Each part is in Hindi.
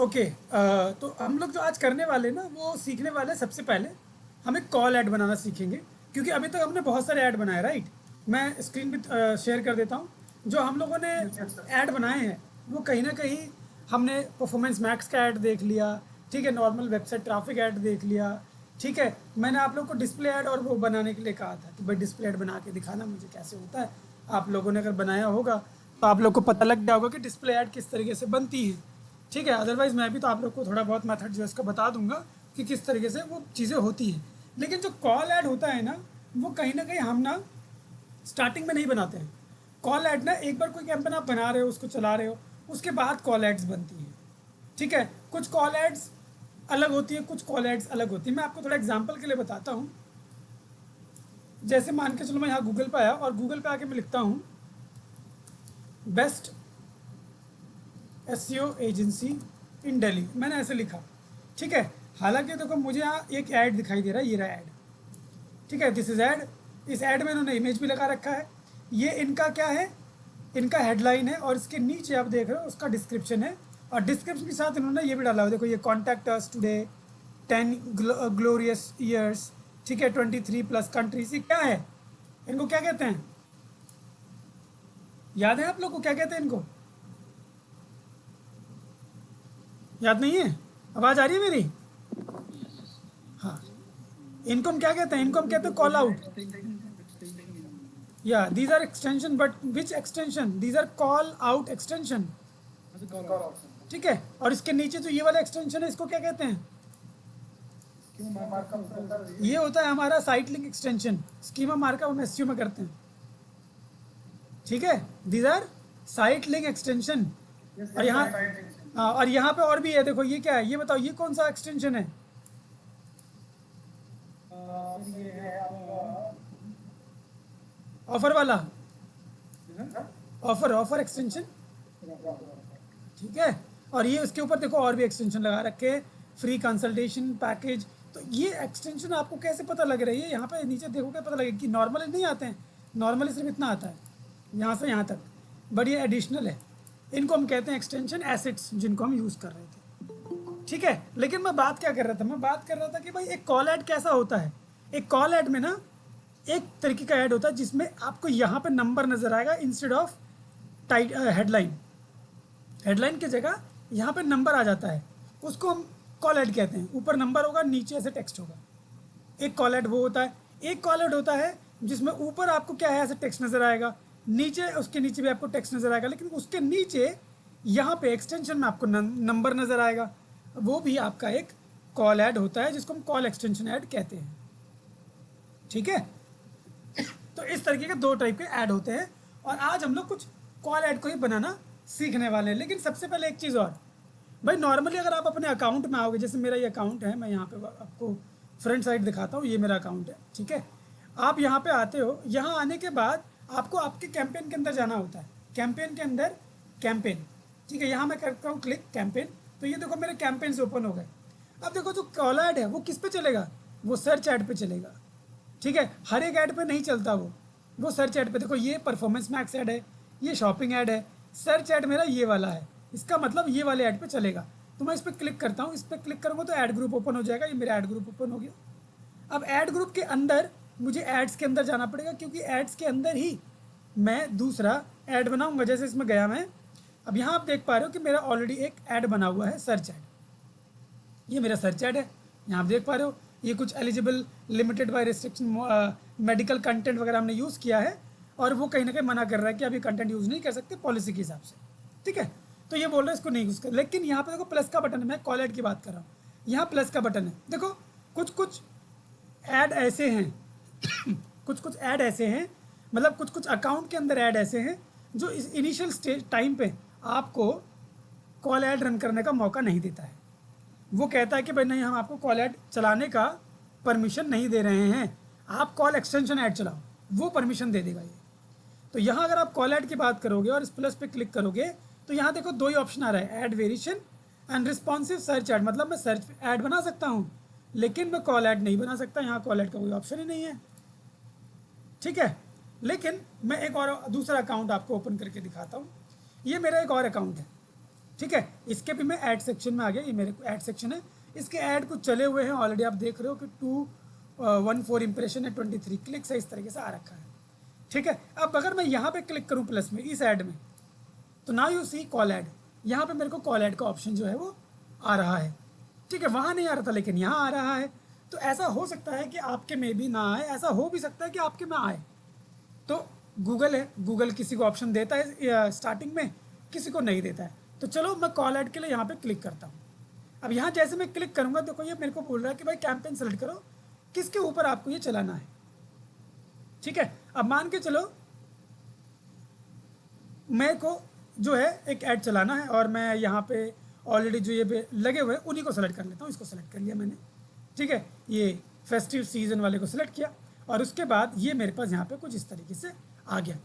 ओके। तो हम लोग जो आज करने वाले ना वो सीखने वाले सबसे पहले हम एक कॉल ऐड बनाना सीखेंगे, क्योंकि अभी तक हमने बहुत सारे ऐड बनाए, राइट। मैं स्क्रीन भी शेयर कर देता हूँ। जो हम लोगों ने ऐड बनाए हैं वो कहीं ना कहीं हमने परफॉर्मेंस मैक्स का ऐड देख लिया, ठीक है, नॉर्मल वेबसाइट ट्रैफिक ऐड देख लिया, ठीक है। मैंने आप लोग को डिस्प्ले ऐड और वो बनाने के लिए कहा था कि भाई डिस्प्ले ऐड बना के दिखाना मुझे कैसे होता है। आप लोगों ने अगर बनाया होगा तो आप लोग को पता लग गया होगा कि डिस्प्ले ऐड किस तरीके से बनती है, ठीक है। अदरवाइज़ मैं भी तो आप लोग को थोड़ा बहुत मेथड जो है इसका बता दूंगा कि किस तरीके से वो चीज़ें होती हैं। लेकिन जो कॉल ऐड होता है ना, वो कहीं ना कहीं हम ना स्टार्टिंग में नहीं बनाते हैं। कॉल ऐड ना एक बार कोई कैंपेन आप बना रहे हो, उसको चला रहे हो, उसके बाद कॉल ऐड्स बनती हैं, ठीक है। कुछ कॉल ऐड्स अलग होती है, कुछ कॉल ऐड्स अलग होती है। मैं आपको थोड़ा एग्जाम्पल के लिए बताता हूँ। जैसे मान के चलो मैं यहाँ गूगल पे आया और गूगल पे आके मैं लिखता हूँ बेस्ट एसईओ एजेंसी इन दिल्ली, मैंने ऐसे लिखा, ठीक है। हालांकि देखो मुझे यहाँ एक ऐड दिखाई दे रहा है, ये रहा ऐड, ठीक है, दिस इज ऐड। इस ऐड में इन्होंने इमेज भी लगा रखा है। ये इनका क्या है, इनका हेडलाइन है, और इसके नीचे आप देख रहे हो उसका डिस्क्रिप्शन है। और डिस्क्रिप्शन के साथ इन्होंने ये भी डाला हुआ, देखो ये contact us today 10 glorious years, ठीक है, 23+ कंट्रीज। ये क्या है, इनको क्या कहते हैं, याद है आप लोग को क्या कहते हैं इनको? याद नहीं है? आवाज़ आ रही है मेरी? हाँ, इनको हम क्या कहते हैं, इनको हम कहते हैं कॉल आउट। या these are extension, but which extension, these are call out extension, ठीक है। और इसके नीचे जो ये वाला एक्सटेंशन है इसको क्या कहते हैं? ये होता है हमारा site link extension. Schema markup हम एसईओ में करते हैं, ठीक है। These are site link extension. और यहाँ, हाँ, और यहाँ पे और भी है, देखो ये क्या है, ये बताओ ये कौन सा एक्सटेंशन है? ऑफर वाला, ऑफर ऑफर एक्सटेंशन, ठीक है। और ये उसके ऊपर देखो और भी एक्सटेंशन लगा रखे हैं, फ्री कंसल्टेशन पैकेज। तो ये एक्सटेंशन आपको कैसे पता लग रही है? यहाँ पे नीचे देखोगे पता लगेगा कि नॉर्मली नहीं आते हैं, नॉर्मली सिर्फ इतना आता है यहाँ से यहाँ तक, बट ये एडिशनल है। इनको हम कहते हैं एक्सटेंशन एसिड्स, जिनको हम यूज़ कर रहे थे, ठीक है। लेकिन मैं बात क्या कर रहा था, मैं बात कर रहा था कि भाई एक कॉल ऐड कैसा होता है। एक कॉल ऐड में ना एक तरीके का ऐड होता है जिसमें आपको यहाँ पे नंबर नज़र आएगा instead of tight headline. Headline की जगह यहाँ पे नंबर आ जाता है, उसको हम कॉल ऐड कहते हैं। ऊपर नंबर होगा, नीचे ऐसे टेक्स्ट होगा। एक कॉल ऐड वो होता है। एक कॉल ऐड होता है जिसमें ऊपर आपको क्या है, ऐसे टेक्स्ट नज़र आएगा, नीचे उसके नीचे भी आपको टेक्स्ट नज़र आएगा, लेकिन उसके नीचे यहाँ पे एक्सटेंशन में आपको नंबर नज़र आएगा। वो भी आपका एक कॉल ऐड होता है, जिसको हम कॉल एक्सटेंशन ऐड कहते हैं, ठीक है। तो इस तरीके के दो टाइप के ऐड होते हैं, और आज हम लोग कुछ कॉल ऐड को ही बनाना सीखने वाले हैं। लेकिन सबसे पहले एक चीज़ और, भाई नॉर्मली अगर आप अपने अकाउंट में आओगे, जैसे मेरा ये अकाउंट है, मैं यहाँ पे आपको फ्रंट साइड दिखाता हूँ, ये मेरा अकाउंट है, ठीक है। आप यहाँ पे आते हो, यहाँ आने के बाद आपको आपके कैंपेन के अंदर जाना होता है। कैंपेन के अंदर कैंपेन, ठीक है, यहाँ मैं करता हूँ क्लिक कैंपेन, तो ये देखो मेरे कैंपेन्स ओपन हो गए। अब देखो जो कॉल ऐड है वो किस पे चलेगा, वो सर्च ऐड पे चलेगा, ठीक है। हर एक ऐड पे नहीं चलता वो सर्च ऐड पे। देखो ये परफॉर्मेंस मैक्स ऐड है, ये शॉपिंग ऐड है, सर्च ऐड मेरा ये वाला है, इसका मतलब ये वाले ऐड पे चलेगा। तो मैं इस पर क्लिक करता हूँ, इस पर क्लिक करूँगा तो ऐड ग्रुप ओपन हो जाएगा। ये मेरा ऐड ग्रुप ओपन हो गया। अब ऐड ग्रुप के अंदर मुझे एड्स के अंदर जाना पड़ेगा, क्योंकि एड्स के अंदर ही मैं दूसरा ऐड बनाऊंगा। जैसे इसमें गया मैं, अब यहाँ आप देख पा रहे हो कि मेरा ऑलरेडी एक ऐड बना हुआ है, सर्च ऐड। ये मेरा सर्च ऐड है, यहाँ आप देख पा रहे हो। ये कुछ eligible limited by restriction medical content वगैरह हमने यूज़ किया है, और वो कहीं ना कहीं मना कर रहा है कि अभी कंटेंट यूज़ नहीं कर सकते पॉलिसी के हिसाब से, ठीक है। तो ये बोल रहा है इसको नहीं यूज़ कर। लेकिन यहाँ पे देखो प्लस का बटन है, मैं कॉल ऐड की बात कर रहा हूँ, यहाँ प्लस का बटन है। देखो कुछ कुछ ऐड ऐसे हैं कुछ कुछ ऐड ऐसे हैं, मतलब कुछ कुछ अकाउंट के अंदर ऐड ऐसे हैं जो इस इनिशियल स्टेज टाइम पे आपको कॉल ऐड रन करने का मौका नहीं देता है। वो कहता है कि भाई नहीं, हम आपको कॉल ऐड चलाने का परमिशन नहीं दे रहे हैं, आप कॉल एक्सटेंशन ऐड चलाओ, वो परमिशन दे देगा ये। तो यहाँ अगर आप कॉल ऐड की बात करोगे और इस प्लस पे क्लिक करोगे, तो यहाँ देखो दो ही ऑप्शन आ रहा है, add variation and responsive search add. मतलब मैं सर्च ऐड बना सकता हूँ, लेकिन मैं कॉल ऐड नहीं बना सकता। यहाँ कॉल ऐड का कोई ऑप्शन ही नहीं है, ठीक है। लेकिन मैं एक और दूसरा अकाउंट आपको ओपन करके दिखाता हूँ। ये मेरा एक और अकाउंट है, ठीक है, इसके भी मैं ऐड सेक्शन में आ गया, ये मेरे को ऐड सेक्शन है, इसके ऐड कुछ चले हुए हैं ऑलरेडी, आप देख रहे हो कि 214 इंप्रेशन है, 23 क्लिक्स है, इस तरीके से आ रखा है। ठीक है, अब अगर मैं यहाँ पे क्लिक करूँ प्लस में इस ऐड में, तो now you see call ad, यहाँ पे मेरे को कॉल ऐड का ऑप्शन जो है वो आ रहा है। ठीक है, वहाँ नहीं आ रहा था लेकिन यहाँ आ रहा है। तो ऐसा हो सकता है कि आपके में भी ना आए, ऐसा हो भी सकता है कि आपके में आए। तो गूगल है, गूगल किसी को ऑप्शन देता है स्टार्टिंग में, किसी को नहीं देता है। तो चलो मैं कॉल ऐड के लिए यहाँ पे क्लिक करता हूँ। अब यहाँ जैसे मैं क्लिक करूँगा देखो ये मेरे को बोल रहा है कि भाई कैंपेन सेलेक्ट करो, किसके ऊपर आपको ये चलाना है। ठीक है, अब मान के चलो मेरे को जो है एक ऐड चलाना है और मैं यहाँ पे ऑलरेडी जो ये लगे हुए हैं उन्हीं को सेलेक्ट कर लेता हूँ। इसको सेलेक्ट कर लिया मैंने। ठीक है, ये फेस्टिव सीजन वाले को सिलेक्ट किया और उसके बाद ये मेरे पास यहाँ पे कुछ इस तरीके से आ गया।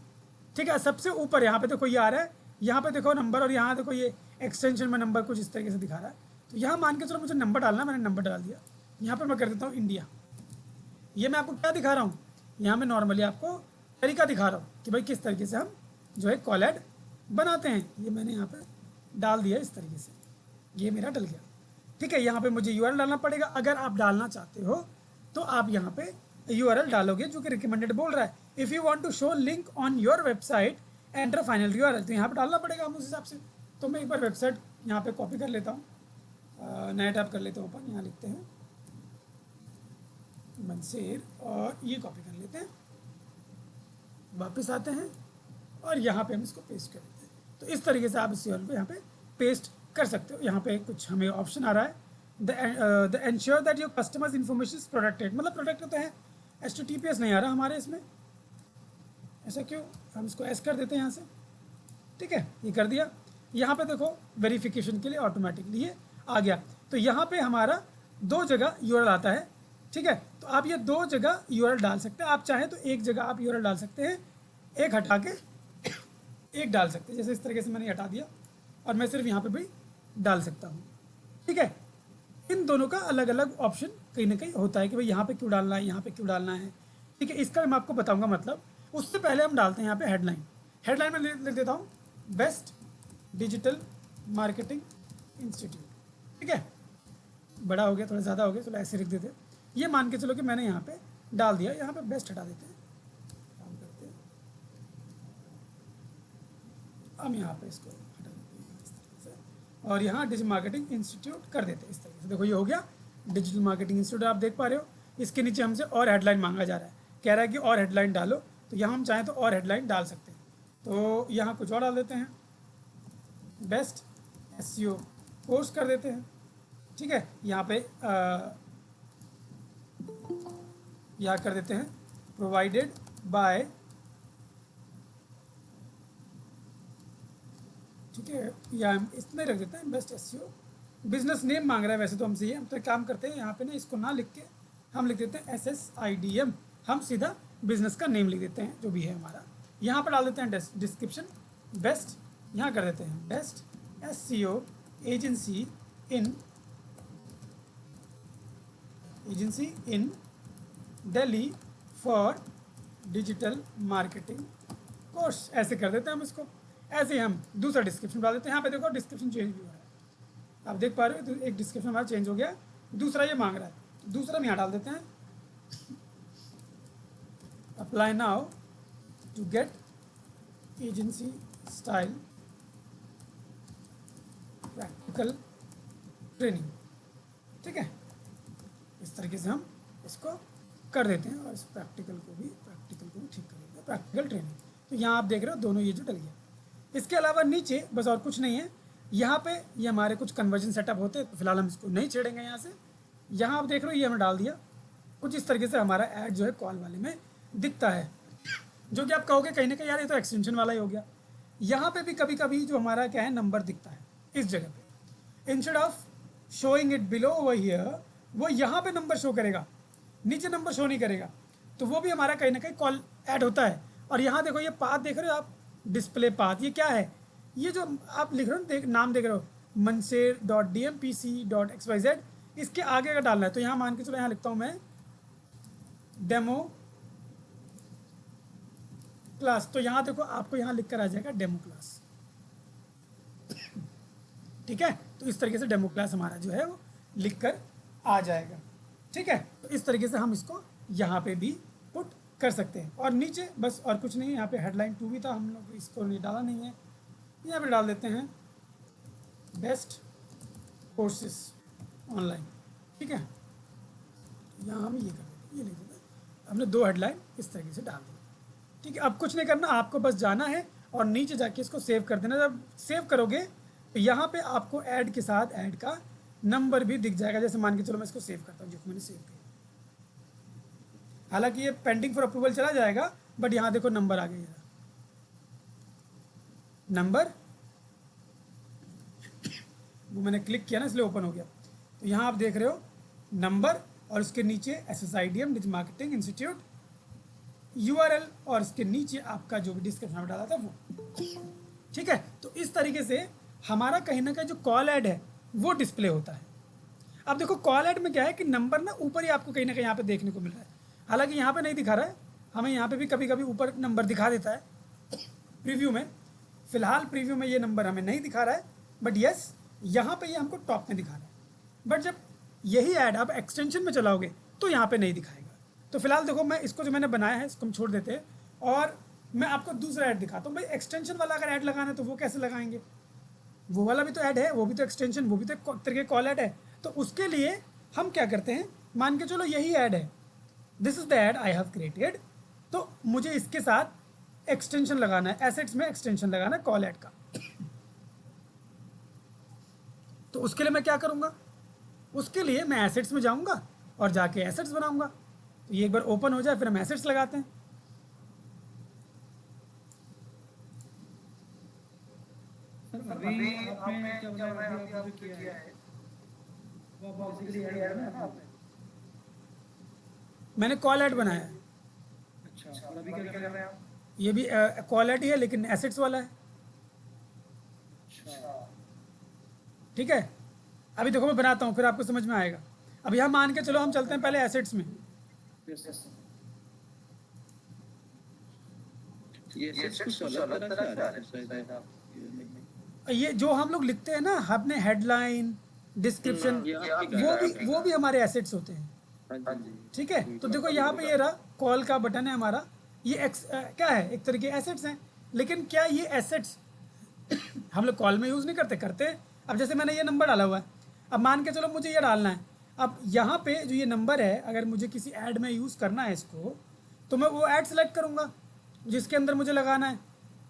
ठीक है, सबसे ऊपर यहाँ पे देखो ये आ रहा है, यहाँ पे देखो नंबर, और यहाँ देखो ये एक्सटेंशन में नंबर कुछ इस तरीके से दिखा रहा है। तो यहाँ मान के चलो मुझे नंबर डालना, मैंने नंबर डाल दिया। यहाँ पर मैं कर देता हूँ इंडिया। ये मैं आपको क्या दिखा रहा हूँ, यहाँ मैं नॉर्मली आपको तरीका दिखा रहा हूँ कि भाई किस तरीके से हम जो है कॉल ऐड बनाते हैं। ये मैंने यहाँ पे डाल दिया इस तरीके से, ये मेरा डल गया। ठीक है, यहाँ पे मुझे यूआरएल डालना पड़ेगा। अगर आप डालना चाहते हो तो आप यहाँ पे यूआरएल डालोगे जो कि रिकमेंडेड बोल रहा है। If you want to show link on your website enter final URL, तो यहाँ पे डालना पड़ेगा हम उस हिसाब से। तो मैं एक बार वेबसाइट यहाँ पे कॉपी कर लेता हूँ, नया टैब कर लेता हूँ ओपन, यहाँ लिखते हैं मंसेर और ये कॉपी कर लेते हैं, वापस आते हैं और यहाँ पे हम इसको पेस्ट कर देते हैं। तो इस तरीके से आप इस यूआरएल को यहाँ पे पेस्ट कर सकते हो। यहाँ पे कुछ हमें ऑप्शन आ रहा है, the ensure that your customers information is protected, मतलब प्रोटेक्टेड तो है, HTTPS नहीं आ रहा हमारे इसमें, ऐसा क्यों, हम इसको एस कर देते हैं यहाँ से। ठीक है, ये कर दिया। यहाँ पे देखो वेरिफिकेशन के लिए ऑटोमेटिकली ये आ गया। तो यहाँ पे हमारा 2 जगह यूआरएल आता है। ठीक है, तो आप ये 2 जगह यूआरएल डाल सकते हैं। आप चाहें तो एक जगह आप यूआरएल डाल सकते हैं, एक हटा के एक डाल सकते हैं, जैसे इस तरीके से मैंने हटा दिया और मैं सिर्फ यहाँ पे भी डाल सकता हूँ। ठीक है, इन दोनों का अलग अलग ऑप्शन कहीं ना कहीं होता है कि भाई यहाँ पे क्यों डालना है, यहाँ पे क्यों डालना है। ठीक है, इसका मैं आपको बताऊंगा मतलब। उससे पहले हम डालते हैं यहाँ पे हेडलाइन। हेडलाइन में लिख देता हूँ बेस्ट डिजिटल मार्केटिंग इंस्टीट्यूट। ठीक है, बड़ा हो गया, थोड़ा ज़्यादा हो गया, चलो ऐसे लिख देते हैं। ये मान के चलो कि मैंने यहाँ पे डाल दिया, यहाँ पे बेस्ट हटा देते हैं, काम करते हैं, हम यहाँ पे इसको हटा देते हैं इस तरीके से और यहाँ डिजिटल मार्केटिंग इंस्टीट्यूट कर देते हैं इस तरीके से। देखो ये हो गया डिजिटल मार्केटिंग इंस्टीट्यूट, आप देख पा रहे हो। इसके नीचे हमसे और हेडलाइन मांगा जा रहा है, कह रहा है कि और हेडलाइन डालो, तो यहाँ हम चाहें तो और हेडलाइन डाल सकते हैं। तो यहाँ कुछ और डाल देते हैं, बेस्ट SEO कोर्स कर देते हैं। ठीक है, यहाँ पे यहाँ कर देते हैं प्रोवाइडेड बाय, ठीक है, या हम इसमें रख देते हैं बेस्ट SEO। बिजनेस नेम मांग रहा है वैसे तो हमसे, ये हम तो एक काम करते हैं यहाँ पे ना इसको ना लिख के हम लिख देते हैं SSIDM, हम सीधा बिजनेस का नेम लिख देते हैं जो भी है हमारा। यहाँ पर डाल देते हैं डिस्क्रिप्शन बेस्ट, यहाँ कर देते हैं best SEO agency in Delhi for digital marketing course, ऐसे कर देते हैं हम इसको। ऐसे ही हम दूसरा डिस्क्रिप्शन डाल देते हैं। यहाँ पे देखो डिस्क्रिप्शन चेंज भी हो रहा है, आप देख पा रहे हो, तो एक डिस्क्रिप्शन हमारा चेंज हो गया, दूसरा ये मांग रहा है, दूसरा हम यहाँ डाल देते हैं apply now to get agency style practical training. ठीक है, इस तरीके से हम इसको कर देते हैं और इस प्रैक्टिकल को भी ठीक कर देते हैं, प्रैक्टिकल ट्रेनिंग। तो यहाँ आप देख रहे हो दोनों ये जो डल गया। इसके अलावा नीचे बस और कुछ नहीं है, यहाँ पे ये हमारे कुछ कन्वर्जन सेटअप होते हैं, तो फिलहाल हम इसको नहीं छेड़ेंगे यहाँ से। यहाँ आप देख रहे हो ये हमने डाल दिया, कुछ इस तरीके से हमारा ऐड जो है कॉल वाले में दिखता है, जो कि आप कहोगे कहीं ना कहीं यार ये तो एक्सटेंशन वाला ही हो गया। यहाँ पे भी कभी कभी जो हमारा क्या है नंबर दिखता है इस जगह पे, instead of showing it below over here, वो यहाँ पे नंबर शो करेगा, नीचे नंबर शो नहीं करेगा। तो वो भी हमारा कहीं ना कहीं कॉल ऐड होता है। और यहाँ देखो ये पाथ देख रहे हो आप, डिस्प्ले पाथ, ये क्या है, ये जो आप लिख रहे हो नाम देख रहे हो manser.dmpc.xyz, इसके आगे का डालना है। तो यहाँ मान के चलो यहाँ लिखता हूँ मैं डेमो क्लास, तो यहाँ देखो आपको यहाँ लिख कर आ जाएगा डेमो क्लास। ठीक है, तो इस तरीके से डेमो क्लास हमारा जो है वो लिख कर आ जाएगा। ठीक है, तो इस तरीके से हम इसको यहाँ पे भी पुट कर सकते हैं। और नीचे बस और कुछ नहीं है, यहाँ पे हेडलाइन 2 भी था, हम लोग इसको नहीं डाला नहीं है, यहाँ पे डाल देते हैं बेस्ट कोर्सेस ऑनलाइन। ठीक है, यहाँ हम ये कर देते हैं, ये लिख देते हैं, हमने 2 हेडलाइन इस तरीके से डाल दी। ठीक है, अब कुछ नहीं करना, आपको बस जाना है और नीचे जाके इसको सेव कर देना। जब सेव करोगे तो यहाँ पे आपको ऐड के साथ ऐड का नंबर भी दिख जाएगा। जैसे मान के चलो मैं इसको सेव करता हूँ, जो मैंने सेव किया, हालांकि ये पेंडिंग फॉर अप्रूवल चला जाएगा, बट यहाँ देखो नंबर आ गया, नंबर वो मैंने क्लिक किया ना इसलिए ओपन हो गया। तो यहाँ आप देख रहे हो नंबर और उसके नीचे SSIDM digital marketing institute URL और इसके नीचे आपका जो भी डिस्क्रिप्शन में डाला था वो। ठीक है, तो इस तरीके से हमारा कहीं ना कहीं जो कॉल ऐड है वो डिस्प्ले होता है। अब देखो कॉल ऐड में क्या है कि नंबर ना ऊपर ही आपको कहीं ना कहीं यहाँ पे देखने को मिल रहा है, हालांकि यहाँ पे नहीं दिखा रहा है, हमें यहाँ पे भी कभी कभी ऊपर नंबर दिखा देता है प्रीव्यू में। फिलहाल प्रीव्यू में ये नंबर हमें नहीं दिखा रहा है, बट यस यहाँ पे ये हमको टॉप में दिखा रहा है। बट जब यही ऐड आप एक्सटेंशन में चलाओगे तो यहाँ पे नहीं दिखाएगा। तो फिलहाल देखो मैं इसको जो मैंने बनाया है इसको हम छोड़ देते हैं और मैं आपको दूसरा ऐड दिखाता हूँ। भाई एक्सटेंशन वाला अगर ऐड लगाना है तो वो कैसे लगाएंगे, वो वाला भी तो ऐड है, वो भी तो एक्सटेंशन, वो भी तो एक तरीके कॉल ऐड है। तो उसके लिए हम क्या करते हैं, मान के चलो यही ऐड है, this is the add I have created, तो मुझे इसके साथ एक्सटेंशन लगाना है, एसेट्स में एक्सटेंशन लगाना है कॉल ऐड का। तो उसके लिए मैं क्या करूँगा, उसके लिए मैं एसेट्स में जाऊँगा और जाके एसेट्स बनाऊँगा। तो ये एक बार ओपन हो जाए फिर हम एसेट्स लगाते हैं। सर अभी आपने क्या बताया, अभी आपने जो किया है वो आप बेसिकली ऐड बनाया ना आपने? मैंने कॉल ऐड बनाया है। अच्छा, और अभी क्या कर रहे हैं आप? ये भी कॉल ऐड ही है लेकिन एसेट्स वाला है। अच्छा, ठीक है, अभी देखो मैं बनाता हूँ फिर आपको समझ में आएगा। अब यहाँ मान के चलो हम चलते हैं पहले एसेट्स में। ये एसेट्स कुछ अलग तरह से आ रहा है। ये जो हम लोग लिखते हैं ना अपने हेडलाइन डिस्क्रिप्शन, वो भी हमारे एसेट्स होते हैं। ठीक है, तो देखो यहाँ पे ये रहा कॉल का बटन है हमारा, ये क्या है, एक तरीके एसेट्स हैं। लेकिन क्या ये एसेट्स हम लोग कॉल में यूज़ नहीं करते। अब जैसे मैंने ये नंबर डाला हुआ है, अब मान के चलो मुझे ये डालना है। अब यहाँ पे जो ये नंबर है अगर मुझे किसी ऐड में यूज़ करना है इसको, तो मैं वो ऐड सेलेक्ट करूँगा जिसके अंदर मुझे लगाना है।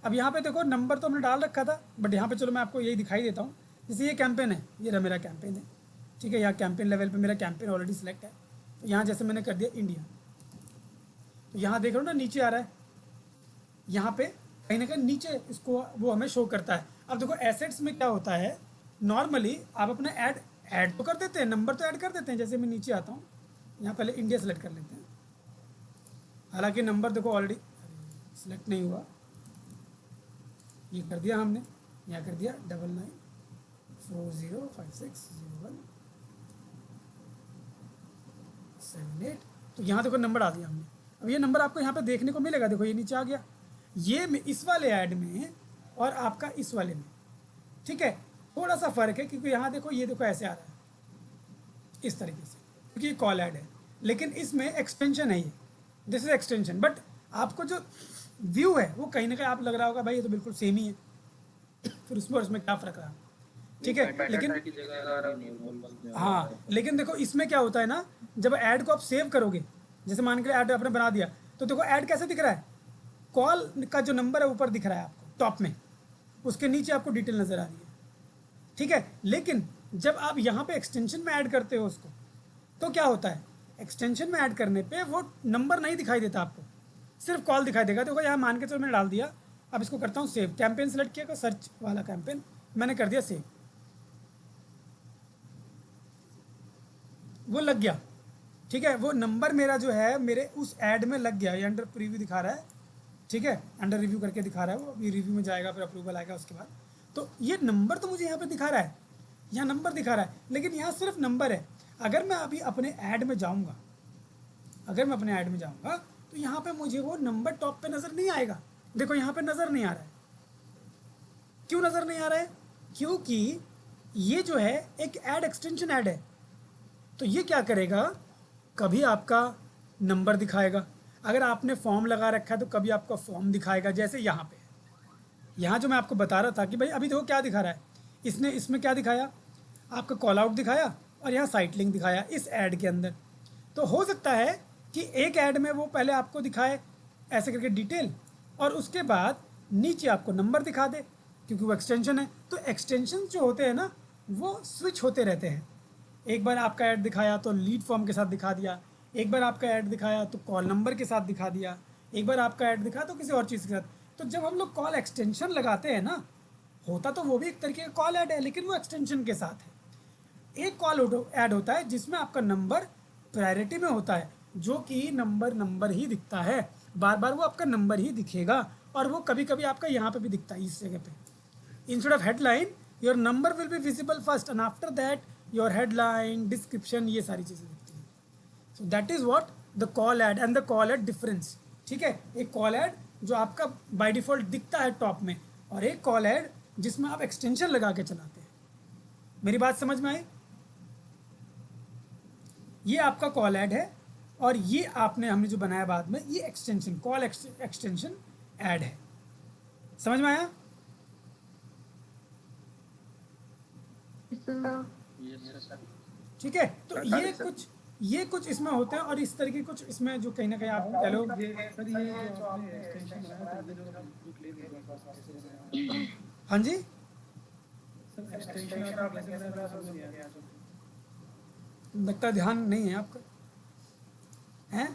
अब यहाँ पे देखो नंबर तो हमने डाल रखा था, बट यहाँ पे चलो मैं आपको यही दिखाई देता हूँ। जैसे ये कैंपेन है, ये रहा मेरा कैंपेन है। ठीक है, यहाँ कैंपेन लेवल पे मेरा कैंपेन ऑलरेडी सिलेक्ट है। तो यहाँ जैसे मैंने कर दिया इंडिया, तो यहाँ देख रहे हो ना नीचे आ रहा है, यहाँ पे कहीं ना कहीं नीचे इसको वो हमें शो करता है। अब देखो एसेट्स में क्या होता है, नॉर्मली आप अपना ऐड तो कर देते हैं, नंबर तो ऐड कर देते हैं। जैसे मैं नीचे आता हूँ, यहाँ पहले इंडिया सेलेक्ट कर लेते हैं, हालांकि नंबर देखो ऑलरेडी सेलेक्ट नहीं हुआ, ये कर दिया हमने, यहाँ कर दिया 9940560178। तो यहाँ देखो नंबर आ दिया हमने। अब ये नंबर आपको यहाँ पे देखने को मिलेगा, देखो ये नीचे आ गया, ये इस वाले ऐड में और आपका इस वाले में। ठीक है, थोड़ा सा फर्क है क्योंकि यहाँ देखो ये देखो ऐसे आ रहा है इस तरीके से, क्योंकि ये कॉल ऐड है, लेकिन इसमें एक्सटेंशन है, ये दिस इज एक्सटेंशन। बट आपको जो व्यू है वो कहीं ना कहीं आप लग रहा होगा भाई ये तो बिल्कुल सेम ही है, फिर उसमें और इसमें क्या फ़र्क रहा। ठीक है, लेकिन हाँ, लेकिन देखो इसमें क्या होता है ना, जब ऐड को आप सेव करोगे, जैसे मान के ऐड आपने बना दिया, तो देखो ऐड कैसे दिख रहा है, कॉल का जो नंबर है ऊपर दिख रहा है आपको टॉप में, उसके नीचे आपको डिटेल नज़र आ रही है। ठीक है, लेकिन जब आप यहाँ पे एक्सटेंशन में ऐड करते हो उसको, तो क्या होता है, एक्सटेंशन में ऐड करने पे वो नंबर नहीं दिखाई देता आपको, सिर्फ कॉल दिखाई देगा। देखो यहाँ मान के चलो मैंने डाल दिया, अब इसको करता हूँ सेव, कैंपेन सेलेक्ट किया, सर्च वाला कैंपेन मैंने कर दिया सेव, वो लग गया। ठीक है, वो नंबर मेरा जो है मेरे उस ऐड में लग गया, ये अंडर प्रीव्यू दिखा रहा है। ठीक है, अंडर रिव्यू करके दिखा रहा है, वो अभी रिव्यू में जाएगा फिर अप्रूवल आएगा उसके बाद। तो ये नंबर तो मुझे यहाँ पे दिखा रहा है, यहाँ नंबर दिखा रहा है, लेकिन यहाँ सिर्फ नंबर है। अगर मैं अभी अपने ऐड में जाऊँगा, तो यहाँ पे मुझे वो नंबर टॉप पे नज़र नहीं आएगा। देखो यहाँ पे नज़र नहीं आ रहा है, क्यों नज़र नहीं आ रहा है, क्योंकि ये जो है एक ऐड एक्सटेंशन ऐड है। तो ये क्या करेगा, कभी आपका नंबर दिखाएगा, अगर आपने फॉर्म लगा रखा है तो कभी आपका फॉर्म दिखाएगा। जैसे यहाँ पे, यहाँ जो मैं आपको बता रहा था कि भाई अभी देखो क्या दिखा रहा है, इसने इसमें क्या दिखाया, आपका कॉल आउट दिखाया और यहाँ साइट लिंक दिखाया इस ऐड के अंदर। तो हो सकता है कि एक ऐड में वो पहले आपको दिखाए ऐसे करके डिटेल, और उसके बाद नीचे आपको नंबर दिखा दे, क्योंकि वो एक्सटेंशन है। तो एक्सटेंशन जो होते हैं ना, वो स्विच होते रहते हैं। एक बार आपका ऐड दिखाया तो लीड फॉर्म के साथ दिखा दिया, एक बार आपका ऐड दिखाया तो कॉल नंबर के साथ दिखा दिया, एक बार आपका ऐड दिखाया तो किसी और चीज़ के साथ। तो जब हम लोग कॉल एक्सटेंशन लगाते हैं ना, होता तो वो भी एक तरीके का कॉल ऐड है, लेकिन वो एक्सटेंशन के साथ है। एक कॉल ऐड होता है जिसमें आपका नंबर प्रायोरिटी में होता है, जो कि नंबर ही दिखता है, बार बार वो आपका नंबर ही दिखेगा। और वो कभी कभी आपका यहाँ पे भी दिखता है इस जगह पे। Instead of headline your number will be visible first and after that your headline, description, ये सारी चीज़ें दिखती हैं। So that is what the call add and the call add difference. ठीक है, एक कॉल ऐड जो आपका बाय डिफ़ॉल्ट दिखता है टॉप में, और एक कॉल ऐड जिसमें आप एक्सटेंशन लगा के चलाते हैं। मेरी बात समझ में आई? ये आपका कॉल ऐड है, और ये आपने हमने जो बनाया बाद में, ये एक्सटेंशन कॉल एक्सटेंशन ऐड है। समझ में आया? ठीक है, तो ये कुछ इसमें होते हैं, और इस तरह के कुछ इसमें जो कहीं ना कहीं आप कह लो। ये सर ये जो आपने एक्सटेंशन बनाया तो ये जो क्लेम है, हाँ जी, सर एक्सटेंशन आपने कैसे बनाया समझ नहीं आया। लगता है ध्यान नहीं है आपका, हैं?